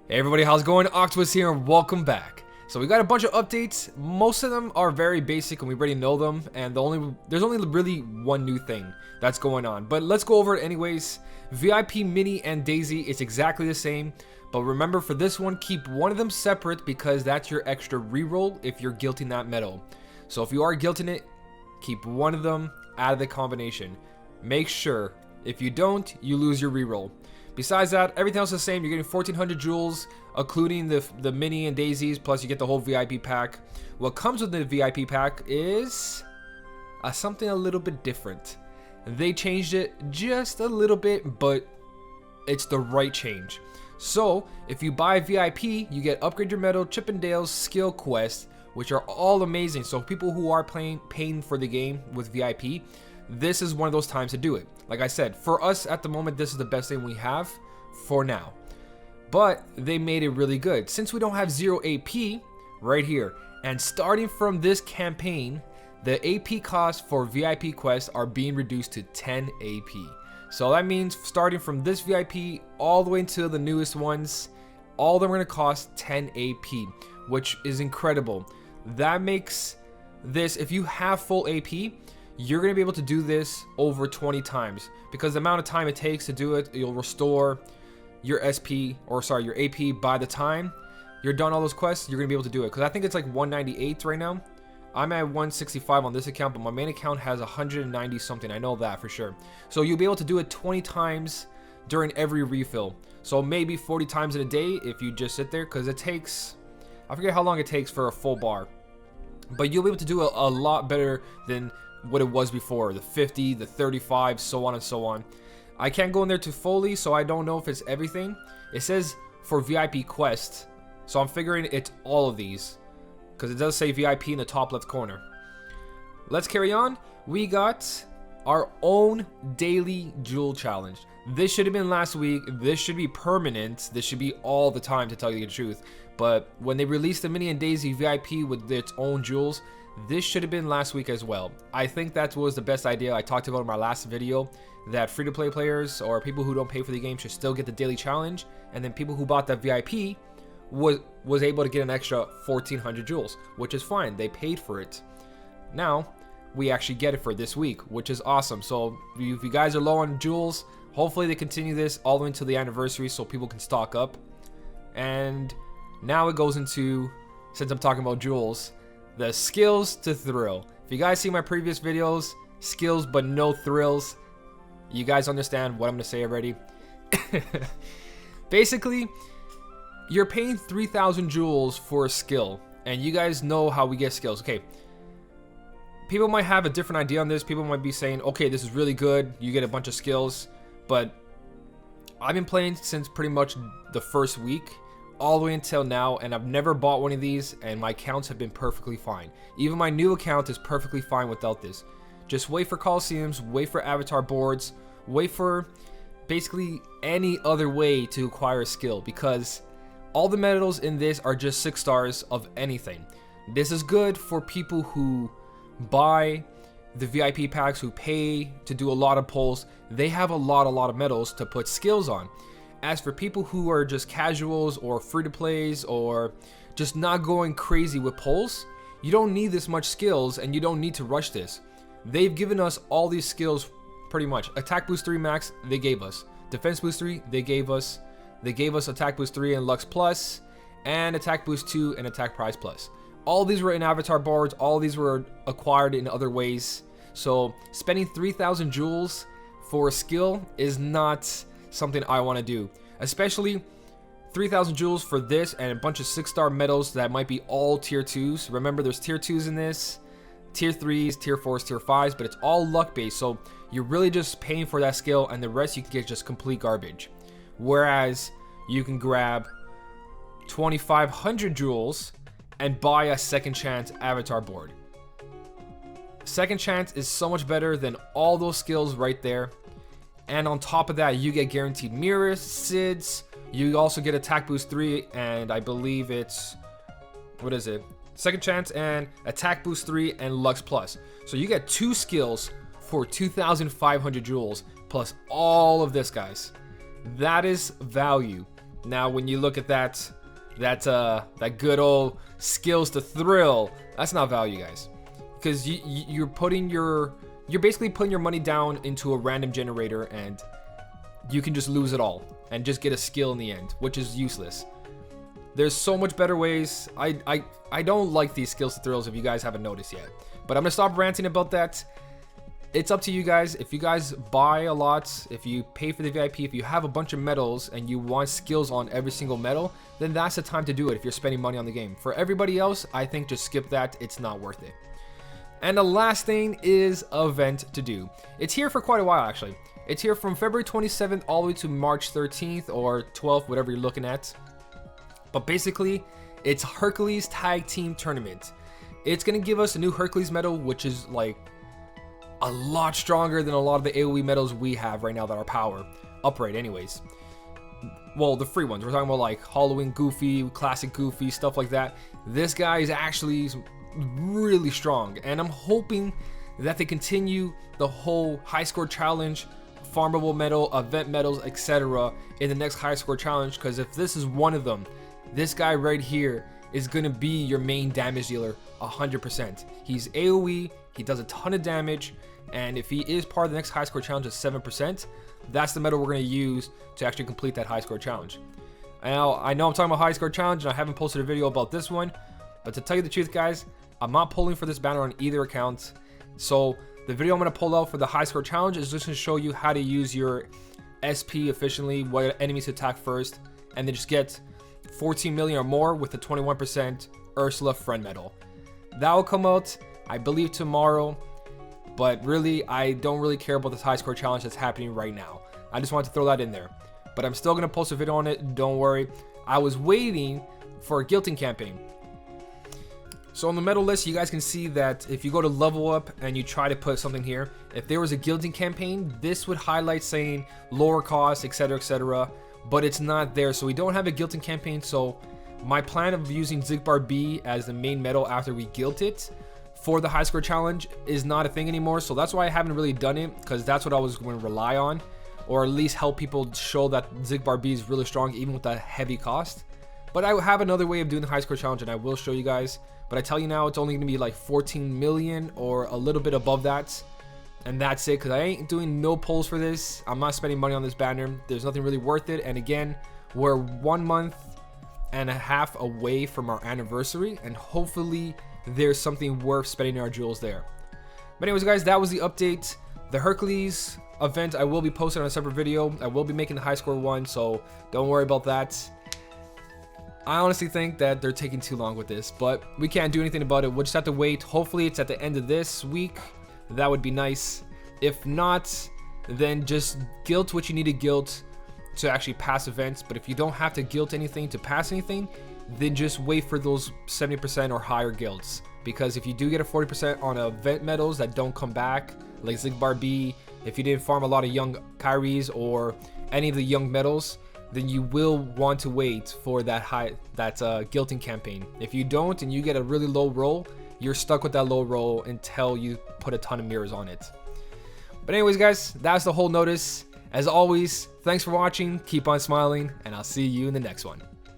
Hey everybody, how's it going? Octopus here and welcome back. So we got a bunch of updates. Most of them are very basic and we already know them, and there's only really one new thing that's going on. But let's go over it anyways. VIP Mini and Daisy, it's exactly the same. But remember, for this one, keep one of them separate because that's your extra reroll if you're guilting that medal. So if you are guilting it, keep one of them out of the combination. Make sure, if you don't, you lose your reroll. Besides that, everything else is the same. You're getting 1400 jewels, including the mini and daisies, plus you get the whole VIP pack. What comes with the VIP pack is something a little bit different. They changed it just a little bit, but it's the right change. So, if you buy VIP, you get Upgrade Your Medal, Chippendales, Skill Quests, which are all amazing. So people who are paying for the game with VIP, this is one of those times to do it. Like I said, for us at the moment, this is the best thing we have for now. But they made it really good. Since we don't have 0 AP right here, and starting from this campaign, the AP costs for VIP quests are being reduced to 10 AP. So that means starting from this VIP all the way to the newest ones, all of them are going to cost 10 AP, which is incredible. That makes this, if you have full AP, you're going to be able to do this over 20 times because the amount of time it takes to do it, you'll restore your SP, or sorry, your AP by the time you're done all those quests, you're going to be able to do it. Because I think it's like 198 right now. I'm at 165 on this account, but my main account has 190 something. I know that for sure. So you'll be able to do it 20 times during every refill. So maybe 40 times in a day if you just sit there, because it takes, I forget how long it takes for a full bar. But you'll be able to do a lot better than what it was before, the 50, the 35, so on and so on. I can't go in there to fully, so I don't know if it's everything. It says for VIP quest, so I'm figuring it's all of these because it does say VIP in the top left corner. Let's carry on. We got our own daily jewel challenge. This should have been last week. This should be permanent. This should be all the time, to tell you the truth. But when they released the Mini and Daisy VIP with its own jewels, this should have been last week as well. I think that was the best idea. I talked about in my last video that free-to-play players or people who don't pay for the game should still get the daily challenge, and then people who bought that VIP was able to get an extra 1400 jewels, which is fine. They paid for it. Now we actually get it for this week, which is awesome. So if you guys are low on jewels, hopefully they continue this all the way until the anniversary so people can stock up. And now it goes into, since I'm talking about jewels, the skills to thrill. If you guys see my previous videos, skills but no thrills, you guys understand what I'm gonna say already. Basically, you're paying 3,000 jewels for a skill, and you guys know how we get skills. Okay, people might have a different idea on this. People might be saying, okay, this is really good, you get a bunch of skills, but I've been playing since pretty much the first week all the way until now, and I've never bought one of these, and my accounts have been perfectly fine. Even my new account is perfectly fine without this. Just wait for Coliseums, wait for avatar boards, wait for basically any other way to acquire a skill, because all the medals in this are just 6 stars of anything. This is good for people who buy the VIP packs, who pay to do a lot of pulls. They have a lot of medals to put skills on. As for people who are just casuals or free-to-plays or just not going crazy with pulls, you don't need this much skills and you don't need to rush this. They've given us all these skills pretty much. Attack Boost 3 Max, they gave us. Defense Boost 3, they gave us. They gave us Attack Boost 3 and Lux Plus, and Attack Boost 2 and Attack Prize Plus. All these were in avatar boards, all these were acquired in other ways. So spending 3,000 jewels for a skill is not something I want to do, especially 3,000 jewels for this and a bunch of 6-star medals that might be all tier 2s. Remember, there's tier 2s in this, tier 3s, tier 4s, tier 5s, but it's all luck based, so you're really just paying for that skill, and the rest you can get just complete garbage. Whereas you can grab 2,500 jewels and buy a second chance avatar board. Second chance is so much better than all those skills right there. And on top of that, you get guaranteed mirrors, SIDS. You also get Attack Boost 3, and I believe it's, what is it? Second Chance and Attack Boost 3 and Lux Plus. So you get 2 skills for 2,500 jewels plus all of this, guys. That is value. Now, when you look at that good old skills to thrill, that's not value, guys, because you're basically putting your money down into a random generator, and you can just lose it all and just get a skill in the end, which is useless. There's so much better ways. I don't like these skills to thrills, if you guys haven't noticed yet. But I'm gonna stop ranting about that. It's up to you guys. If you guys buy a lot, if you pay for the VIP, if you have a bunch of medals and you want skills on every single medal, then that's the time to do it if you're spending money on the game. For everybody else, I think just skip that. It's not worth it. And the last thing is event to do. It's here for quite a while, actually. It's here from February 27th all the way to March 13th or 12th, whatever you're looking at. But basically, it's Hercules Tag Team Tournament. It's going to give us a new Hercules medal, which is like a lot stronger than a lot of the AoE medals we have right now that are power upright anyways. Well, the free ones. We're talking about like Halloween Goofy, Classic Goofy, stuff like that. This guy is actually really strong, and I'm hoping that they continue the whole high score challenge, farmable medal, event medals, etc. in the next high score challenge, because if this is one of them, this guy right here is going to be your main damage dealer 100%. He's AoE, he does a ton of damage, and if he is part of the next high score challenge at 7%, that's the medal we're going to use to actually complete that high score challenge. Now, I know I'm talking about high score challenge, and I haven't posted a video about this one, but to tell you the truth, guys, I'm not pulling for this banner on either account. So the video I'm going to pull out for the high score challenge is just going to show you how to use your SP efficiently, what enemies to attack first, and then just get 14 million or more with the 21% Ursula friend medal. That will come out, I believe, tomorrow. But really, I don't really care about this high score challenge that's happening right now. I just wanted to throw that in there. But I'm still going to post a video on it, don't worry. I was waiting for a guilting campaign. So on the medal list, you guys can see that if you go to level up and you try to put something here, if there was a guilting campaign, this would highlight saying lower cost, etc, etc. But it's not there, so we don't have a guilting campaign. So my plan of using Zigbar B as the main medal after we guilt it for the high score challenge is not a thing anymore. So that's why I haven't really done it, because that's what I was going to rely on, or at least help people show that Zigbar B is really strong even with that heavy cost. But I have another way of doing the high score challenge, and I will show you guys. But I tell you now, it's only going to be like 14 million or a little bit above that. And that's it, because I ain't doing no polls for this. I'm not spending money on this banner. There's nothing really worth it. And again, we're 1.5 months away from our anniversary, and hopefully there's something worth spending our jewels there. But anyways, guys, that was the update. The Hercules event I will be posting on a separate video. I will be making the high score one, so don't worry about that. I honestly think that they're taking too long with this, but we can't do anything about it. We'll just have to wait. Hopefully it's at the end of this week. That would be nice. If not, then just guilt what you need to guilt to actually pass events. But if you don't have to guilt anything to pass anything, then just wait for those 70% or higher guilds. Because if you do get a 40% on event medals that don't come back, like Zigbar B, if you didn't farm a lot of young Kyries or any of the young medals, then you will want to wait for that guilting campaign. If you don't and you get a really low roll, you're stuck with that low roll until you put a ton of mirrors on it. But anyways, guys, that's the whole notice. As always, thanks for watching, keep on smiling, and I'll see you in the next one.